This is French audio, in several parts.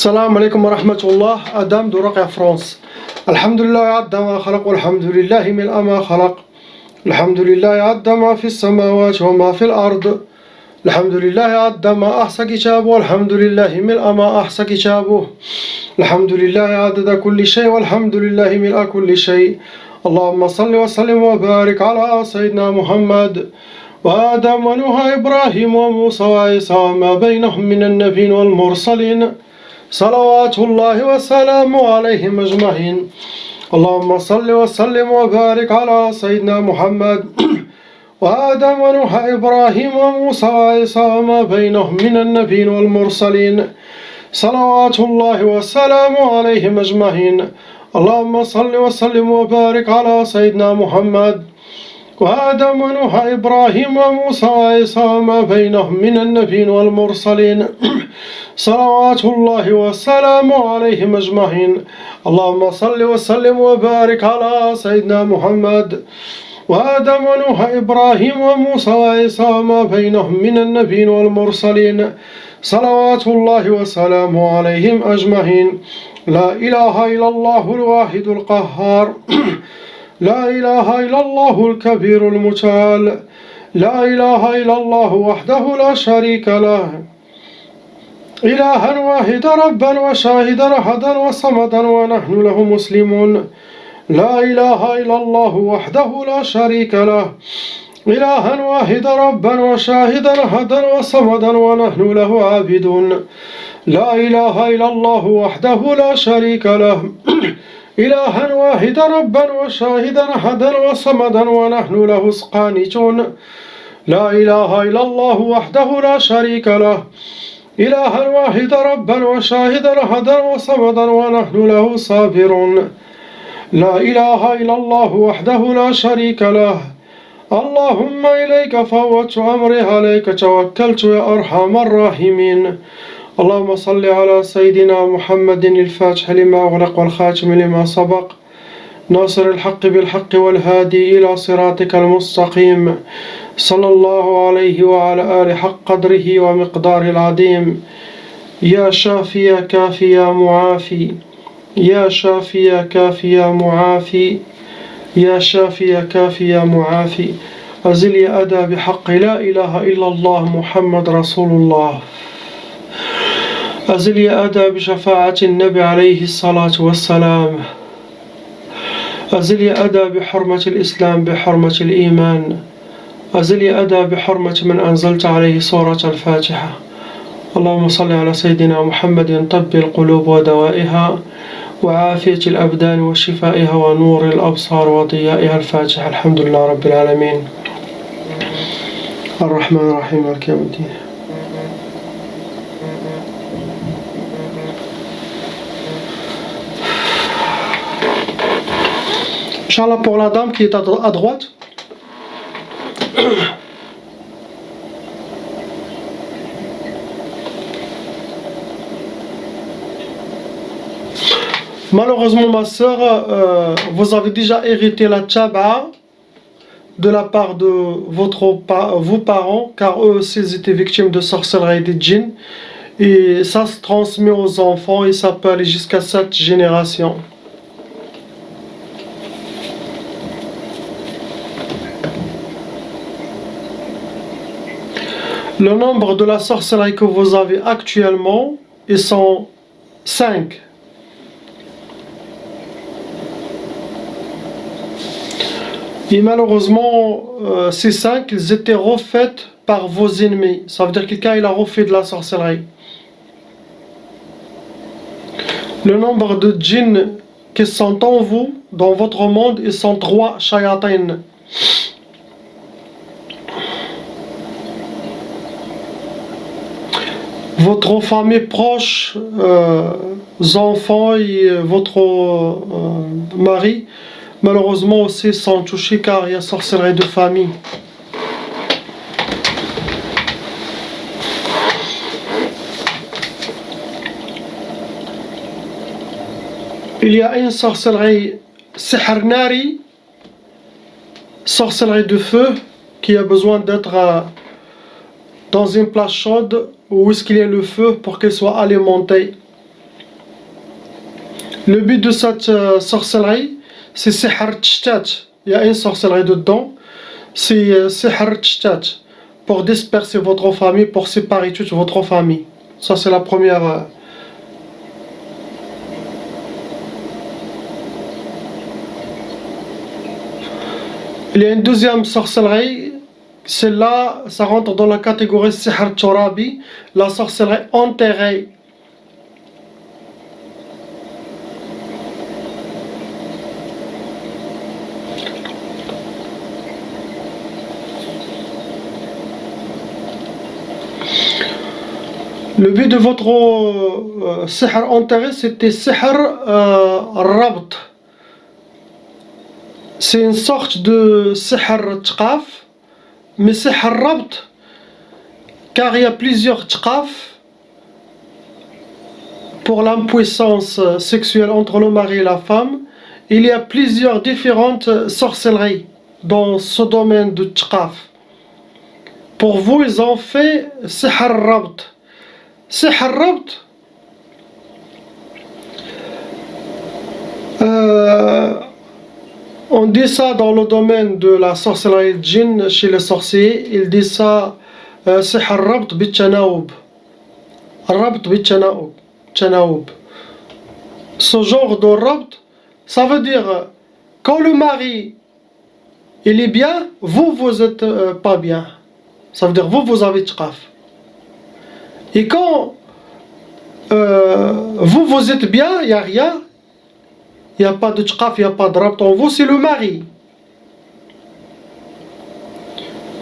السلام عليكم ورحمة الله. آدم درقة فرنسا. الحمد لله عد ما خلق والحمد لله ملء ما خلق. الحمد لله عد ما في السماوات وما في الأرض. الحمد لله عد ما أحصى كتابه والحمد لله ملء ما أحصى كتابه. الحمد لله عدد كل شيء والحمد لله ملء كل شيء. اللهم صل وسلم وبارك على سيدنا محمد وآدم ونوح إبراهيم وموسى وعيسى وما بينهم من النبيين والمرسلين صلوات الله وسلامه عليهم أجمعين. اللهم صل وسلم وبارك على سيدنا محمد وآدم ونوح إبراهيم وموسى وعيسى وما بينهم من النبيين والمرسلين صلوات الله وسلامه عليهم أجمعين. اللهم صل وسلم وبارك على سيدنا محمد وآدم ونوح إبراهيم وموسى وعيسى وما بينهم من النبيين والمرسلين صلوات الله وسلامه عليهم أجمعين. اللهم صل وسلم وبارك على سيدنا محمد وآدم ونوح إبراهيم وموسى وعيسى وما بينهم من النبيين والمرسلين صلوات الله وسلامه عليهم أجمعين. لا إله إلا الله الواحد القهار لا إله إلا الله الكبير المتعال. لا إله إلا الله وحده لا شريك له إلها واحدا ربا وشاهدا أحدا وصمدا ونحن له مسلمون. لا إله إلا الله وحده لا شريك له إلها واحدا ربا وشاهدا أحدا وصمدا ونحن له عابدون. لا إله إلا الله وحده لا شريك له إلها واحدا ربا وشاهدا أحدا وصمدا ونحن له قانتون. لا إله إلا الله وحده لا شريك له إلها واحدا ربا وشاهدا أحدا وصمدا ونحن له صابرون. لا إله إلا الله وحده لا شريك له. اللهم إليك فوضت أمري عليك توكلت يا أرحم الراحمين. اللهم صل على سيدنا محمد الفاتح لما أغلق والخاتم لما سبق ناصر الحق بالحق والهادي إلى صراطك المستقيم صلى الله عليه وعلى آله حق قدره ومقداره العظيم. يا شافي يا كافي يا معافي يا شافي يا كافي يا معافي يا شافي يا كافي يا معافي. أزل يا أدى بحق لا إله إلا الله محمد رسول الله. أزل يا أدى بشفاعة النبي عليه الصلاة والسلام. أزل يا أدى بحرمة الإسلام بحرمة الإيمان. أزل يا أدى بحرمة من أنزلت عليه سورة الفاتحة. اللهم صل على سيدنا محمد طب القلوب ودوائها وعافية الأبدان وشفائها ونور الأبصار وضيائها. الفاتحة. الحمد لله رب العالمين الرحمن الرحيم مالك يوم الدين. Inch'Allah pour la dame qui est à droite. Malheureusement ma soeur, vous avez déjà hérité la tchaba de la part de vos parents, car eux aussi ils étaient victimes de sorcellerie et de djinns, et ça se transmet aux enfants et ça peut aller jusqu'à 7 générations. Le nombre de la sorcellerie que vous avez actuellement, ils sont 5. Et malheureusement, ces 5, ils étaient refaits par vos ennemis. Ça veut dire que quelqu'un il a refait de la sorcellerie. Le nombre de djinns qui sont en vous, dans votre monde, ils sont 3 shayatin. Votre famille proche, enfants et votre mari, malheureusement aussi sont touchés car il y a sorcellerie de famille. Il y a une sorcellerie sihr nari, sorcellerie de feu, qui a besoin d'être dans une place chaude où est-ce qu'il y a le feu pour qu'elle soit alimentée. Le but de cette sorcellerie, c'est sihr tchtat. Il y a une sorcellerie dedans. C'est sihr tchtat. Pour disperser votre famille, pour séparer toute votre famille. Ça, c'est la première. Il y a une deuxième sorcellerie. Celle-là, ça rentre dans la catégorie sihr turabi, la sorcellerie enterrée. Le but de votre sihr enterré, c'était sihr rabt. C'est une sorte de sihr tqaf, mais sihr rabt, car il y a plusieurs tqaf pour l'impuissance sexuelle entre le mari et la femme. Il y a plusieurs différentes sorcelleries dans ce domaine de tqaf. Pour vous, ils ont fait sihr rabt. Sihr rabt, on dit ça dans le domaine de la sorcellerie djinn chez les sorciers. Ils disent ça sihr rabt bitchanaoub. Rabt bitchanaoub. Ce genre de rabt, ça veut dire quand le mari il est bien, vous êtes pas bien. Ça veut dire vous avez tqaf. Et quand vous êtes bien, il n'y a rien, il n'y a pas de tqaf, il n'y a pas de rabt en vous, c'est le mari.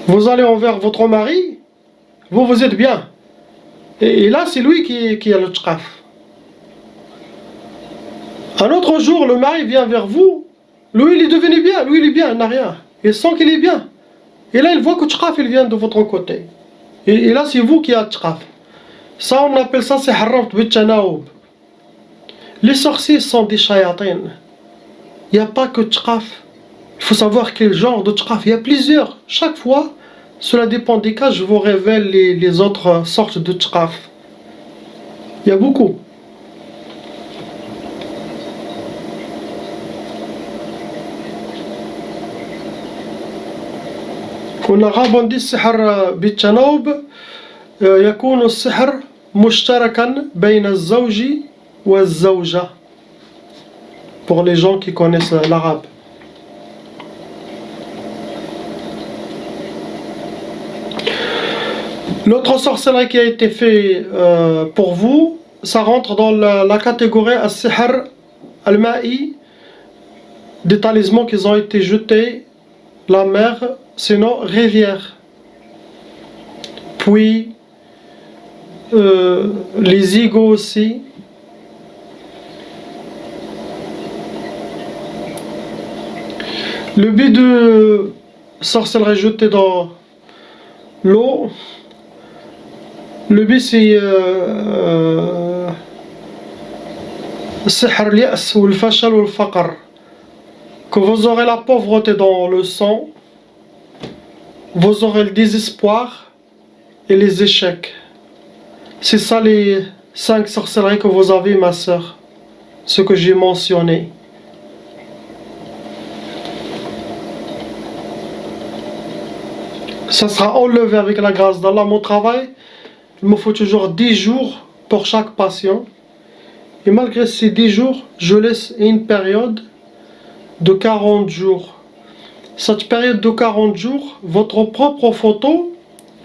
Vous allez envers votre mari, vous êtes bien. Et là, c'est lui qui a le tqaf. Un autre jour, le mari vient vers vous, lui il est devenu bien, lui il est bien, il n'a rien. Il sent qu'il est bien. Et là, il voit que le tqaf il vient de votre côté. Et là, c'est vous qui avez le tqaf. Ça, on appelle ça sihr rabt bitchanaoub. Les sorciers sont des shayatines. Il n'y a pas que tqaf. Il faut savoir quel genre de tqaf. Il y a plusieurs. Chaque fois, cela dépend des cas, je vous révèle les autres sortes de tqaf. Il y a beaucoup. En arabe, on dit sihr bitchanaoub. يكون السحر مشتركا بين الزوج والزوجة. Pour les gens qui connaissent l'arabe. L'autre sorcellerie qui a été fait pour vous, ça rentre dans la catégorie al-sihr al-ma'i, des talismans qui ont été jetés la mer, sinon rivière. Puis les égouts aussi. Le but de sorcellerie jetée dans l'eau, le but c'est sihr al-ya's ou al-fashal ou al-faqr, que vous aurez la pauvreté dans le sang, vous aurez le désespoir et les échecs. C'est ça les 5 sorcelleries que vous avez, ma sœur, ce que j'ai mentionné. Ça sera enlevé avec la grâce d'Allah. Mon travail, il me faut toujours 10 jours pour chaque patient. Et malgré ces 10 jours, je laisse une période de 40 jours. Cette période de 40 jours, votre propre photo,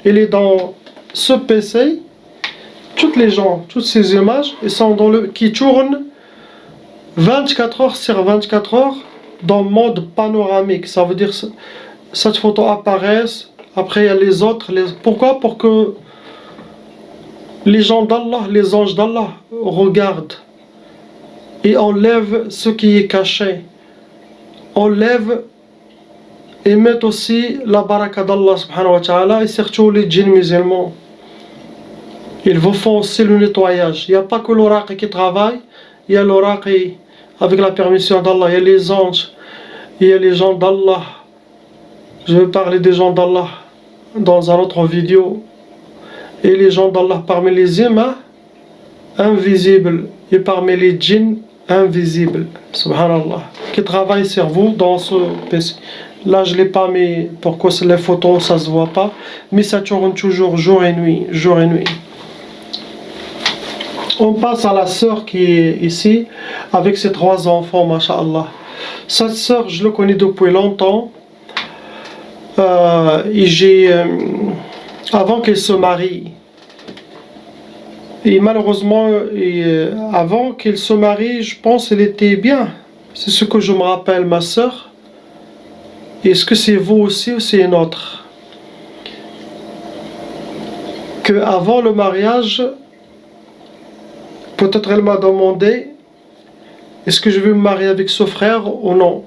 elle est dans ce PC. Toutes les gens, toutes ces images, elles sont dans qui tournent 24 heures sur 24 heures dans le mode panoramique. Ça veut dire que cette photo apparaît, après il y a les autres. Pourquoi? Pour que les gens d'Allah, les anges d'Allah regardent et enlèvent ce qui est caché. Enlèvent et mettent aussi la baraka d'Allah subhanahu wa ta'ala, et surtout les djinns musulmans. Ils vous font aussi le nettoyage. Il n'y a pas que l'oracle qui travaille, il y a l'oracle avec la permission d'Allah, il y a les anges, il y a les gens d'Allah. Je vais parler des gens d'Allah dans une autre vidéo. Et les gens d'Allah parmi les humains invisibles et parmi les djinns invisible, subhanallah, qui travaille sur vous dans ce PC. Là, je ne l'ai pas mis pour que les photos, ça ne se voit pas, mais ça tourne toujours jour et nuit, jour et nuit. On passe à la sœur qui est ici, avec ses 3 enfants, masha'Allah. Cette sœur, je le connais depuis longtemps. Avant qu'elle se marie, et malheureusement, avant qu'elle se marie, je pense qu'elle était bien. C'est ce que je me rappelle, ma sœur. Est-ce que c'est vous aussi ou c'est une autre? Que avant le mariage, peut-être elle m'a demandé, est-ce que je vais me marier avec ce frère ou non?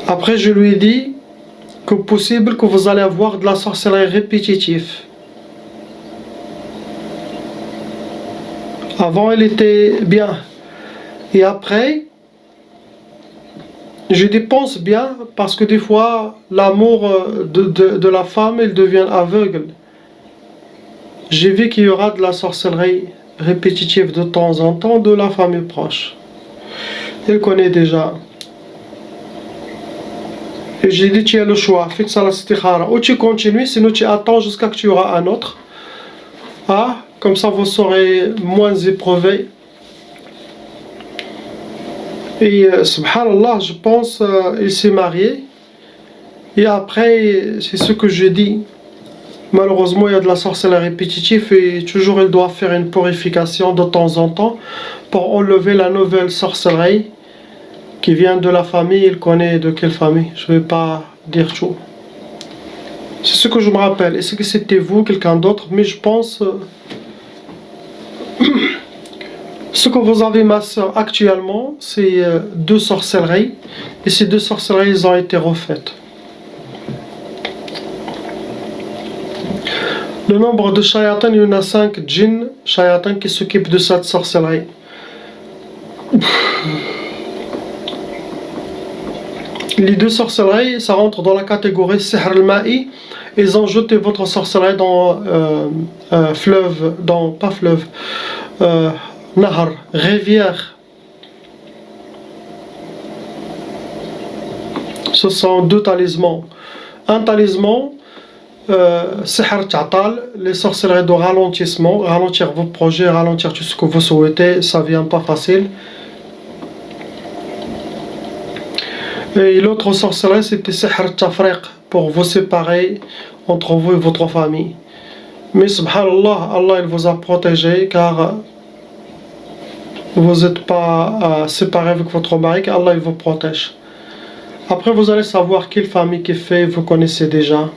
Après, je lui ai dit que possible que vous allez avoir de la sorcellerie répétitive. Avant, elle était bien. Et après, je dépense bien parce que des fois, l'amour de la femme, elle devient aveugle. J'ai vu qu'il y aura de la sorcellerie répétitive de temps en temps de la famille proche. Elle connaît déjà. Et j'ai dit, tu as le choix, fais ça la istikhara. Ou tu continues, sinon tu attends jusqu'à que tu auras un autre. Ah, comme ça vous serez moins éprouvés. Et subhanallah, je pense il s'est marié. Et après, c'est ce que je dis. Malheureusement, il y a de la sorcellerie répétitive et toujours il doit faire une purification de temps en temps pour enlever la nouvelle sorcellerie qui vient de la famille. Il connaît de quelle famille. Je ne vais pas dire tout. C'est ce que je me rappelle. Est-ce que c'était vous, quelqu'un d'autre? Mais je pense... Ce que vous avez, ma soeur, actuellement, c'est 2 sorcelleries. Et ces 2 sorcelleries, elles ont été refaites. Le nombre de shayatans, il y en a 5 djinns, shayatans, qui s'occupent de cette sorcellerie. Les 2 sorcelleries, ça rentre dans la catégorie sihr al-ma'i. Ils ont jeté votre sorcellerie dans fleuve, pas fleuve, nahar, rivière. Ce sont 2 talismans. Un talisman, sihr ta'tal, les sorcelleries de ralentissement, ralentir vos projets, ralentir tout ce que vous souhaitez, ça vient pas facile. Et l'autre sorcellerie, c'était sihr tafriq, pour vous séparer entre vous et votre famille. Mais subhanallah, Allah il vous a protégé car vous n'êtes pas séparé avec votre mari, qu'Allah il vous protège. Après vous allez savoir quelle famille qui fait, vous connaissez déjà.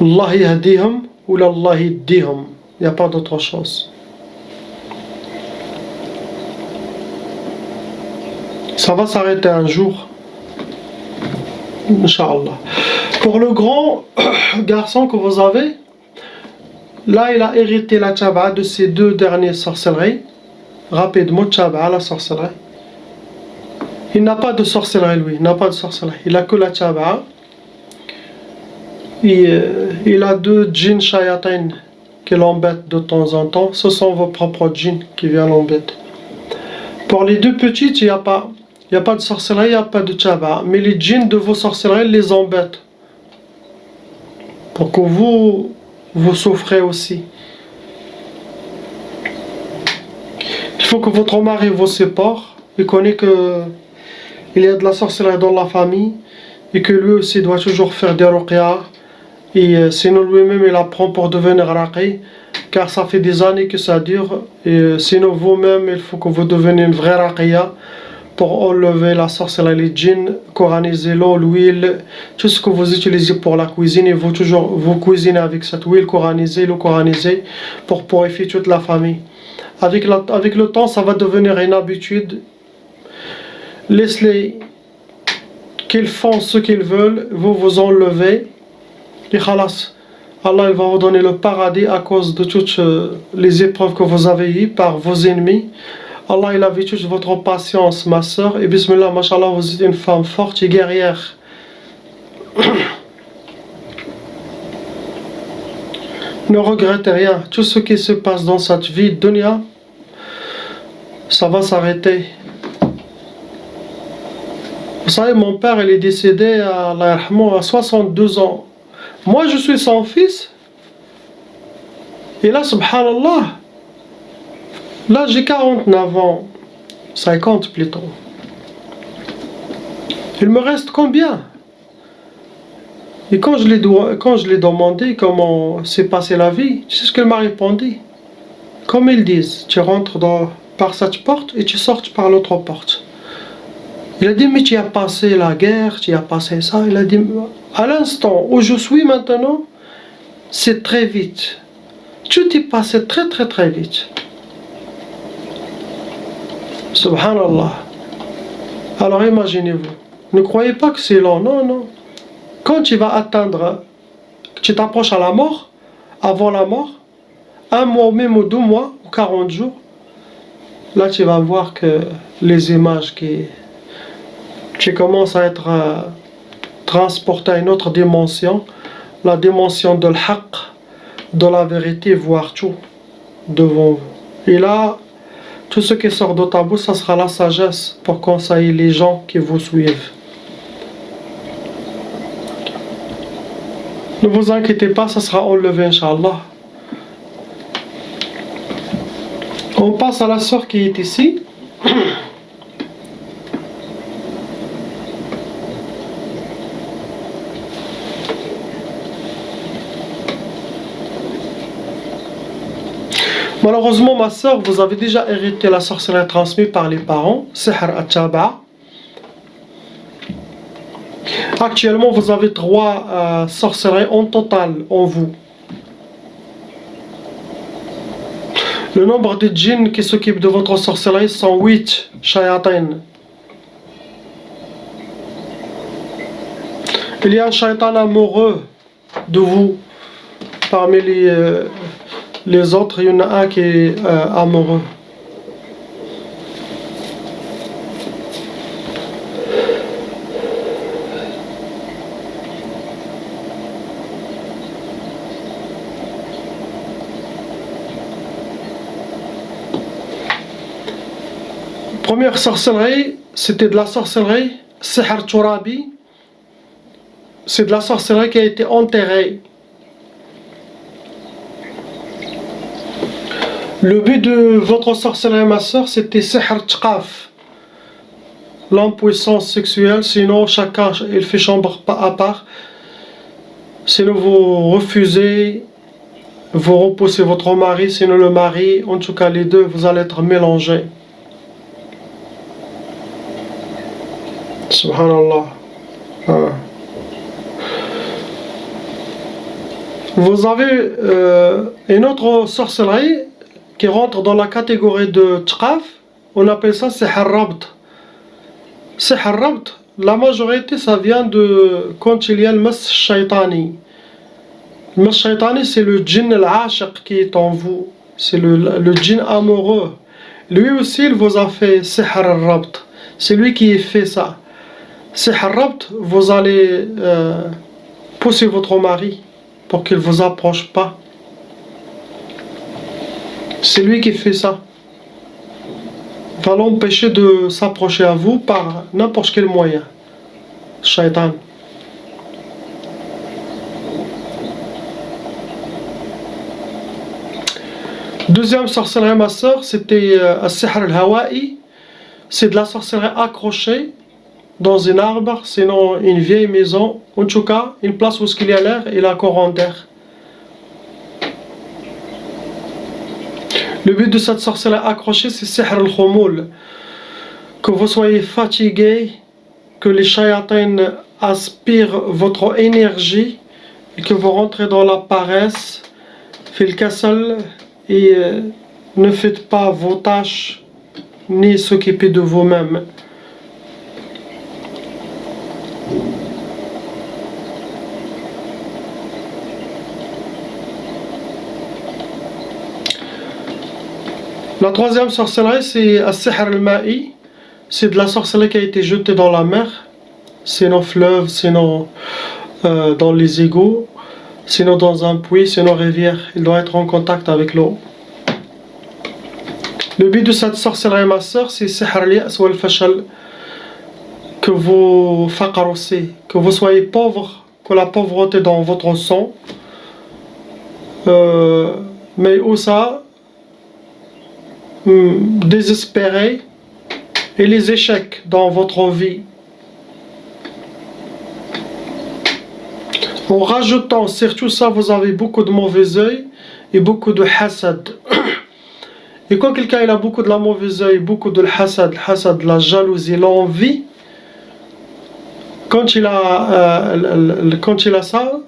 Allah yahdihum ou Allah yahdihum. Il n'y a pas d'autre chose. Ça va s'arrêter un jour. Inch'Allah. Pour le grand garçon que vous avez, là il a hérité la tchaba'a de ces 2 dernières sorcelleries. Rapidement, tchaba'a, la sorcellerie. Il n'a pas de sorcellerie lui, il n'a pas de sorcellerie. Il a que la tchaba'a. Il a 2 djinns shayatin qui l'embêtent de temps en temps. Ce sont vos propres djinns qui viennent l'embêter. Pour les 2 petites, il n'y a pas de sorcellerie, il n'y a pas de tchaba'a. Mais les djinns de vos sorcelleries les embêtent. Pour que vous souffrez aussi. Il faut que votre mari vous sépare. Il connaît que il y a de la sorcellerie dans la famille. Et que lui aussi doit toujours faire des ruqya. Et sinon lui-même il apprend pour devenir raqi. Car ça fait des années que ça dure. Et sinon vous-même il faut que vous deveniez une vraie raqiya. Pour enlever la sorcellerie, les djinns, coraniser l'eau, l'huile, tout ce que vous utilisez pour la cuisine, et vous cuisinez avec cette huile coranisée, l'eau coranisée, pour purifier toute la famille. Avec le temps, ça va devenir une habitude. Laisse-les qu'ils font ce qu'ils veulent, vous enlevez, et khalas. Allah il va vous donner le paradis à cause de toutes les épreuves que vous avez eues par vos ennemis. Allah il a vu toute votre patience, ma soeur, et bismillah, mashallah, vous êtes une femme forte et guerrière. Ne regrettez rien. Tout ce qui se passe dans cette vie, dunya, ça va s'arrêter. Vous savez, mon père, il est décédé à 62 ans. Moi, je suis son fils. Et là, subhanallah, là, j'ai 49 ans. 50 plutôt. Il me reste combien? Et quand je l'ai demandé comment s'est passée la vie, tu sais ce qu'elle m'a répondu? Comme ils disent, tu rentres par cette porte et tu sors par l'autre porte. Il a dit, mais tu as passé la guerre, tu as passé ça. Il a dit, à l'instant où je suis maintenant, c'est très vite. Tout est passé très très très vite. Subhanallah. Alors imaginez-vous. Ne croyez pas que c'est long, non, non. Quand tu vas atteindre, tu t'approches à la mort, avant la mort, 1 mois, même ou 2 mois, ou 40 jours, là tu vas voir que les images qui commencent à être transportées à une autre dimension, la dimension de l'haq, de la vérité, voir tout devant vous. Et là, tout ce qui sort de ta bouche, ça sera la sagesse pour conseiller les gens qui vous suivent. Ne vous inquiétez pas, ça sera enlevé, Inch'Allah. On passe à la sœur qui est ici. Malheureusement, ma sœur, vous avez déjà hérité la sorcellerie transmise par les parents, Sihr al-Taba'a. Actuellement, vous avez 3 sorcelleries en total en vous. Le nombre de djinns qui s'occupent de votre sorcellerie sont 8 shayatin. Il y a un shaitan amoureux de vous. Parmi les autres, il y en a un qui est amoureux. Première sorcellerie, c'était de la sorcellerie Sihr Turabi. C'est de la sorcellerie qui a été enterrée. Le but de votre sorcellerie, ma soeur, c'était Sihr Tqaf, l'impuissance sexuelle. Sinon, chacun il fait chambre à part. Sinon, vous refusez, vous repoussez votre mari. Sinon, le mari, en tout cas les deux, vous allez être mélangés. Subhanallah. Vous avez une autre sorcellerie qui rentre dans la catégorie de Tqaf. On appelle ça Sihr Rabt. Sihr Rabt, la majorité ça vient de quand il y a le Mas Shaitani. Le Mas Shaitani, c'est le djinn al-ashiq qui est en vous. C'est le djinn amoureux. Lui aussi, il vous a fait Sihr Rabt. C'est lui qui fait ça. Sihr Rabt, vous allez pousser votre mari pour qu'il ne vous approche pas. C'est lui qui fait ça. Il va l'empêcher de s'approcher à vous par n'importe quel moyen. Shaitan. Deuxième sorcellerie, ma soeur, c'était Sihr al-Hawa'i. C'est de la sorcellerie accrochée dans un arbre, sinon une vieille maison, en tout cas une place où il y a l'air et la courant d'air. Le but de cette sorcellerie accrochée, c'est Sihr al-Khumul. Que vous soyez fatigué, que les shayatins aspirent votre énergie et que vous rentrez dans la paresse, fil kasal, et ne faites pas vos tâches ni s'occuper de vous-même. La troisième sorcellerie, c'est As-Sihr al-Ma'i. C'est de la sorcellerie qui a été jetée dans la mer, sinon fleuve, sinon dans les égouts, sinon dans un puits, sinon rivière. Il doit être en contact avec l'eau. Le but de cette sorcellerie, ma soeur, c'est sihr al-ya's wal fashal, que vous faqar aussi, que vous soyez pauvre, que la pauvreté dans votre sang, mais aussi désespéré, et les échecs dans votre vie. En rajoutant sur tout ça, vous avez beaucoup de mauvais œil et beaucoup de hasad. Et quand quelqu'un il a beaucoup de la mauvaise œil, beaucoup de hasad, la jalousie, l'envie, quand il a ça,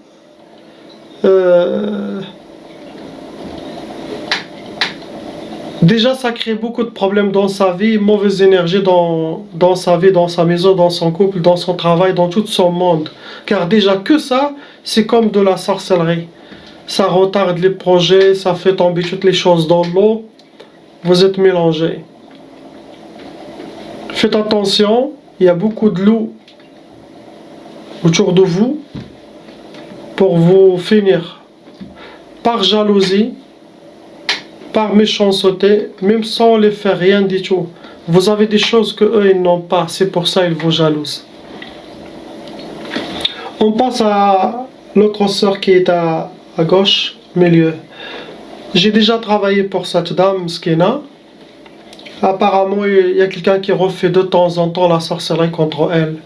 déjà ça crée beaucoup de problèmes dans sa vie, mauvaise énergie dans sa vie, dans sa maison, dans son couple, dans son travail, dans tout son monde. Car déjà que ça, c'est comme de la sorcellerie. Ça retarde les projets, ça fait tomber toutes les choses dans l'eau. Vous êtes mélangés. Faites attention, il y a beaucoup de loups autour de vous pour vous finir par jalousie, par méchanceté, même sans les faire rien du tout. Vous avez des choses que eux ils n'ont pas, c'est pour ça ils vous jalousent. On passe à l'autre sœur qui est à gauche, milieu. J'ai déjà travaillé pour cette dame, Skina. Apparemment, il y a quelqu'un qui refait de temps en temps la sorcellerie contre elle.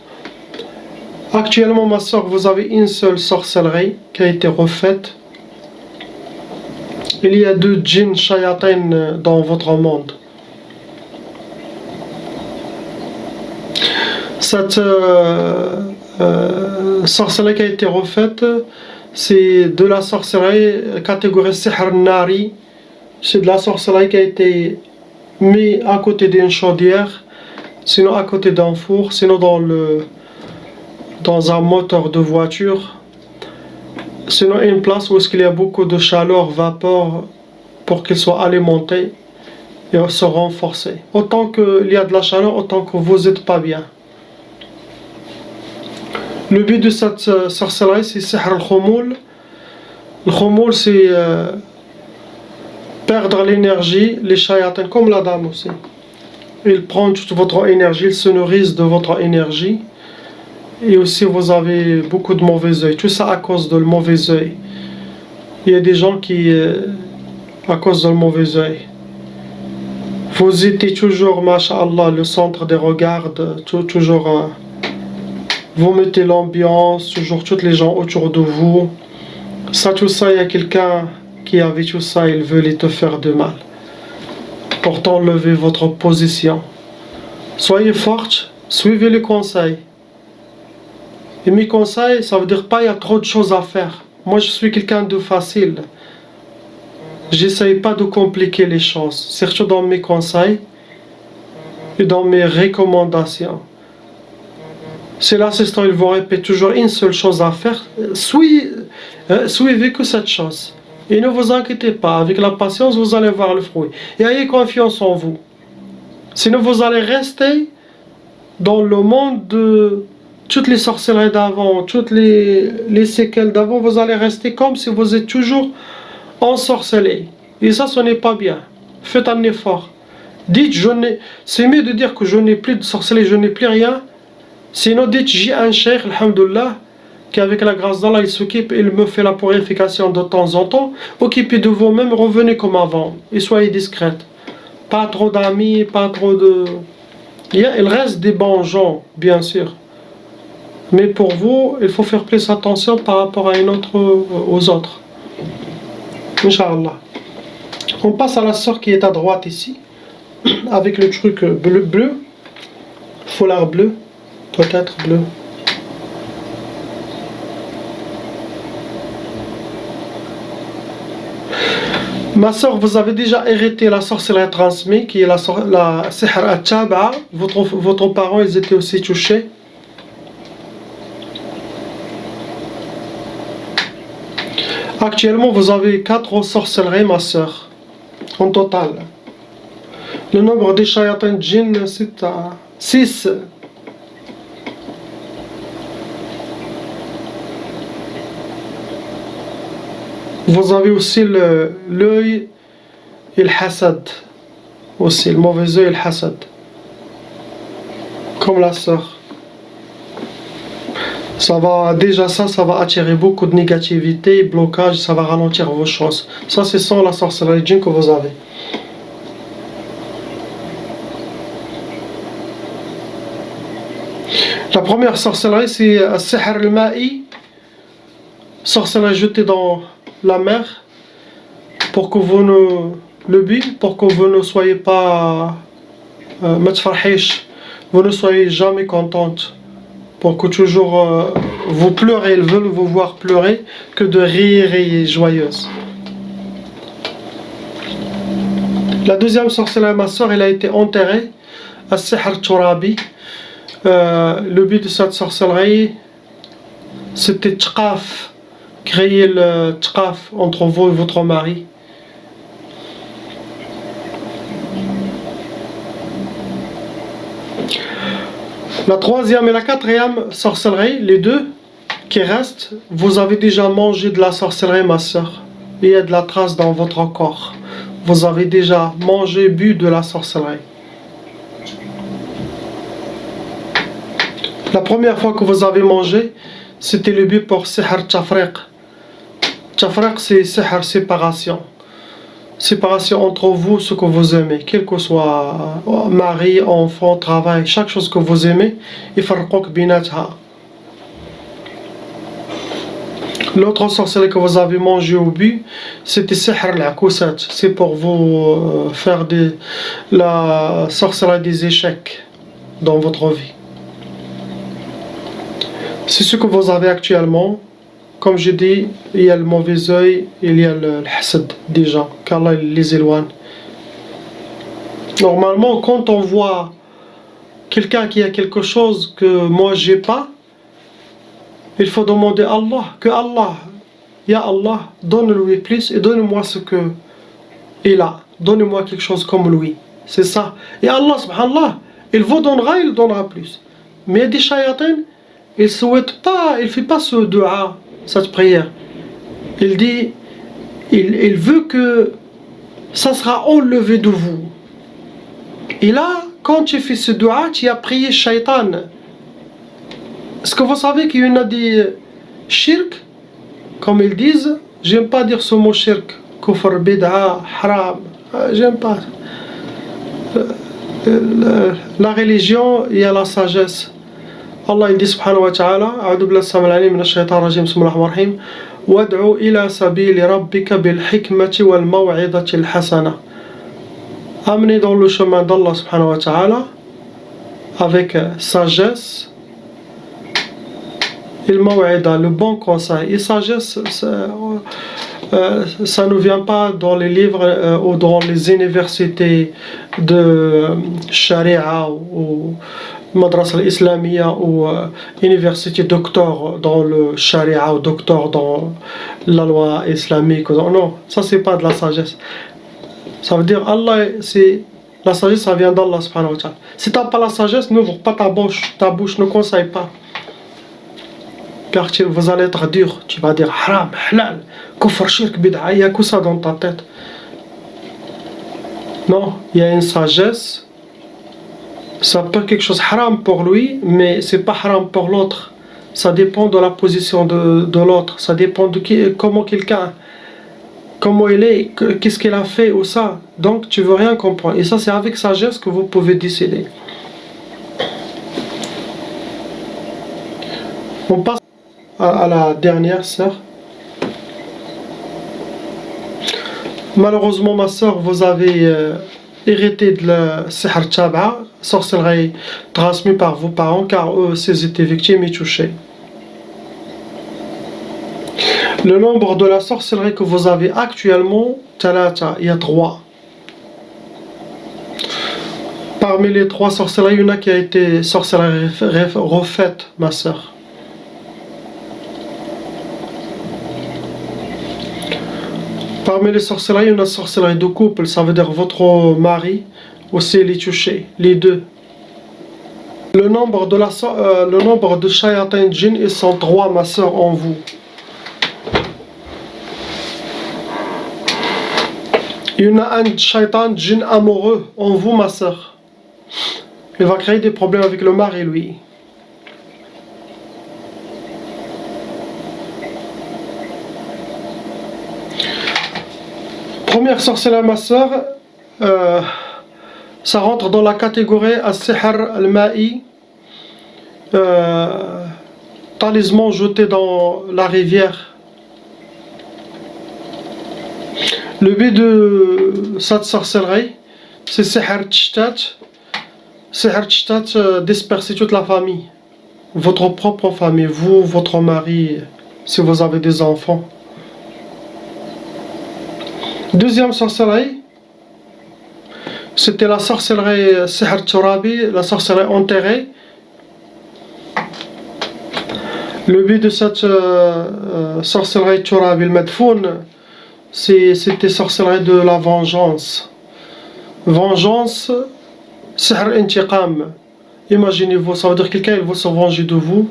Actuellement, ma soeur, vous avez une seule sorcellerie qui a été refaite. Il y a 2 djinns shayatin dans votre monde. Cette sorcellerie qui a été refaite, c'est de la sorcellerie catégorie sihr nari. C'est de la sorcellerie qui a été mise à côté d'une chaudière, sinon à côté d'un four, sinon dans un moteur de voiture, sinon une place où il y a beaucoup de chaleur, vapeur, pour qu'il soit alimenté et se renforcer. Autant qu'il y a de la chaleur, autant que vous n'êtes pas bien. Le but de cette sorcellerie, c'est sihr al-khumoul. Le khumoul, c'est perdre l'énergie, les shayatins, comme la dame aussi. Ils prennent toute votre énergie, ils se nourrissent de votre énergie. Et aussi, vous avez beaucoup de mauvais œil. Tout ça à cause de le mauvais œil. Il y a des gens qui, à cause de le mauvais œil, vous étiez toujours, masha'Allah, le centre des regards, toujours. Vous mettez l'ambiance, toujours tous les gens autour de vous. Ça, tout ça, il y a quelqu'un qui avait tout ça, il veut te faire de mal. Pour enlever votre position. Soyez forte, suivez les conseils. Et mes conseils, ça veut dire pas il y a trop de choses à faire. Moi, je suis quelqu'un de facile. J'essaye pas de compliquer les choses, surtout dans mes conseils et dans mes recommandations. Si l'assistant il vous répète toujours une seule chose à faire, suivez que cette chose. Et ne vous inquiétez pas, avec la patience vous allez voir le fruit. Et ayez confiance en vous. Sinon vous allez rester dans le monde de toutes les sorcelleries d'avant, toutes les séquelles d'avant, vous allez rester comme si vous êtes toujours ensorcelé. Et ça, ce n'est pas bien. Faites un effort. Dites, c'est mieux de dire que je n'ai plus de sorcellerie, je n'ai plus rien. Sinon, dites, j'ai un cheikh, alhamdoulilah, qui avec la grâce d'Allah, il s'occupe, il me fait la purification de temps en temps. Occupez de vous-même, revenez comme avant. Et soyez discrète. Pas trop d'amis, pas trop de... Il reste des bons gens, bien sûr. Mais pour vous, il faut faire plus attention par rapport à aux autres. Inch'Allah. On passe à la sœur qui est à droite ici, avec le truc bleu, foulard bleu, peut-être bleu. Ma sœur, vous avez déjà hérité la sorcellerie transmise, qui est la sihr al-taba'a. Votre parents, ils étaient aussi touchés. Actuellement, vous avez 4 sorcelleries, ma sœur, en total. Le nombre des shayatins djinn, c'est à 6. Vous avez aussi l'œil et le hasad. aussi, le mauvais œil et le hasad. Comme la sœur. Ça va attirer beaucoup de négativité, blocage, ça va ralentir vos chances. Ça, c'est sans la sorcellerie djinn que vous avez. La première sorcellerie, c'est Sihr al-Ma'i, sorcellerie jetée dans la mer, pour que vous ne, le but, pour que vous ne soyez pas, vous ne soyez jamais contente, pour que toujours vous pleurez, ils veulent vous voir pleurer, que de rire et joyeuse. La deuxième sorcellerie, ma soeur, elle a été enterrée à Sihr Turabi. Le but de cette sorcellerie, c'était tqaf, créer le tqaf entre vous et votre mari. La troisième et la quatrième sorcellerie, les deux qui restent, vous avez déjà mangé de la sorcellerie, ma soeur. Il y a de la trace dans votre corps. Vous avez déjà mangé, bu de la sorcellerie. La première fois que vous avez mangé, c'était le but pour Sihr Tafriq. Tafriq, c'est Sihr séparation. Séparation entre vous, ce que vous aimez, quel que soit mari, enfant, travail, chaque chose que vous aimez, يفرقوك بيناتها. L'autre sorcellerie que vous avez mangé au but, c'était Sihr al-Akousat. C'est pour vous faire la sorcellerie des échecs dans votre vie. C'est ce que vous avez actuellement. Comme je dis, il y a le mauvais œil, il y a le hasad des gens, qu'Allah les éloigne. Normalement, quand on voit quelqu'un qui a quelque chose que moi j'ai pas, il faut demander à Allah, que Allah, Ya Allah, donne-lui plus et donne-moi ce que il a. Donne-moi quelque chose comme lui. C'est ça. Et Allah, subhanallah, il vous donnera, il donnera plus. Mais il y a des shayatins, il ne souhaite pas, il ne fait pas ce dua, cette prière. Il dit, il veut que ça sera enlevé de vous. Et là, quand tu fais ce dua, tu as prié shaitan. Est-ce que vous savez qu'il y en a des shirk, comme ils disent, j'aime pas dire ce mot shirk, kufr, bid'a, haram, j'aime pas. La religion, il y a la sagesse. Allah il dit subhanahu wa ta'ala, a'udhu billahi as-samil alim minash shaitanir rajim, bismillahir rahmanir rahim, wad'u ila sabili rabbika bil hikmati wal maw'idati al hasana. Amenez dans le chemin d'Allah subhanahu wa ta'ala avec sagesse et le maw'ida, le bon conseil. Et sagesse, ça ne vient pas dans les livres ou dans les universités de Sharia ou Madrasa al-Islamia ou université docteur dans le Sharia ou docteur dans la loi islamique. Non, ça c'est pas de la sagesse. Ça veut dire Allah, c'est la sagesse, ça vient d'Allah subhanahu wa ta'ala. Si tu n'as pas la sagesse, n'ouvre pas ta bouche ne conseille pas. Car vous allez être dur, tu vas dire haram, halal, kufr, shirk, bid'a, il y a que ça dans ta tête. Non, il y a une sagesse, ça peut être quelque chose haram pour lui, mais c'est pas haram pour l'autre. Ça dépend de la position de l'autre, ça dépend de comment quelqu'un, comment il est, qu'est-ce qu'il a fait ou ça. Donc tu veux rien comprendre. Et ça c'est avec sagesse que vous pouvez décider. On passe à la dernière sœur. Malheureusement ma sœur, vous avez hérité de la sihr taba'a, sorcellerie transmise par vos parents, car eux ils étaient victimes et touchés. Le nombre de la sorcellerie que vous avez actuellement, il y a 3. Parmi les 3 sorcelleries, il y en a qui a été sorcellerie refaite, ma sœur. Parmi les sorcelleries, il y en a sorcellerie de couple, ça veut dire votre mari aussi les toucher, les deux. Le nombre de shayatin djinn, ils sont 3, ma sœur, en vous. Il y en a un shaitan, djinn amoureux en vous, ma soeur. Il va créer des problèmes avec le mari, lui. Première sorcellerie, ma soeur, ça rentre dans la catégorie as-sihr al-ma'i, talisman jeté dans la rivière. Le but de cette sorcellerie, c'est sihr tchtat. Sihr tchtat, disperser toute la famille, votre propre famille, vous, votre mari, si vous avez des enfants. Deuxième sorcellerie, c'était la sorcellerie sihr turabi, la sorcellerie enterrée. Le but de cette sorcellerie turabi al-madfoun, c'était sorcellerie de la vengeance. Vengeance, sihr intiqam. Imaginez-vous, ça veut dire quelqu'un il veut se venger de vous.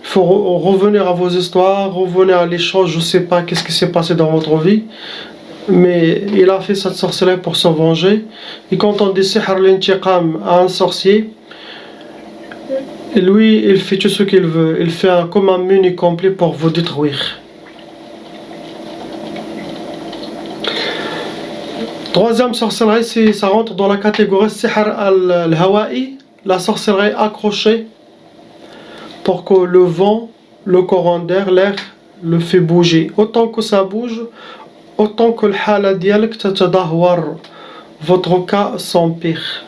Il faut revenir à vos histoires, revenir à les choses, je ne sais pas qu'est-ce qui s'est passé dans votre vie. Mais il a fait cette sorcellerie pour se venger. Et quand on dit sihr l'intiqam à un sorcier, lui il fait tout ce qu'il veut. Il fait comme un menu complet pour vous détruire. Troisième sorcellerie, ça rentre dans la catégorie sihr al-hawa'i, la sorcellerie accrochée, pour que le vent, le courant d'air, l'air, le fait bouger. Autant que ça bouge, autant que le hala dialek tatadahwar, votre cas s'empire.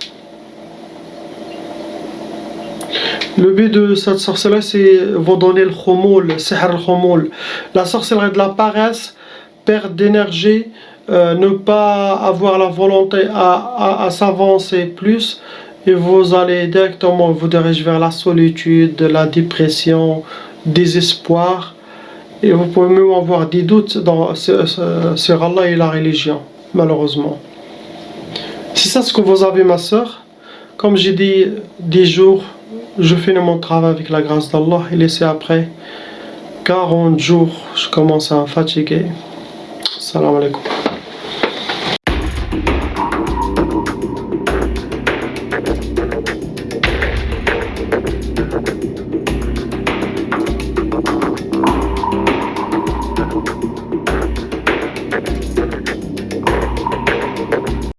Le but de cette sorcellerie, c'est vous donner le khumoul, sihr al-khumoul, la sorcellerie de la paresse, perte d'énergie, ne pas avoir la volonté à s'avancer plus, et vous allez directement vous diriger vers la solitude, la dépression, désespoir, et vous pouvez même avoir des doutes sur Allah et la religion, malheureusement. C'est ça ce que vous avez, ma soeur. Comme j'ai dit, 10 jours, je finis mon travail avec la grâce d'Allah, et laissez après 40 jours, je commence à me fatiguer. Salam alaikum.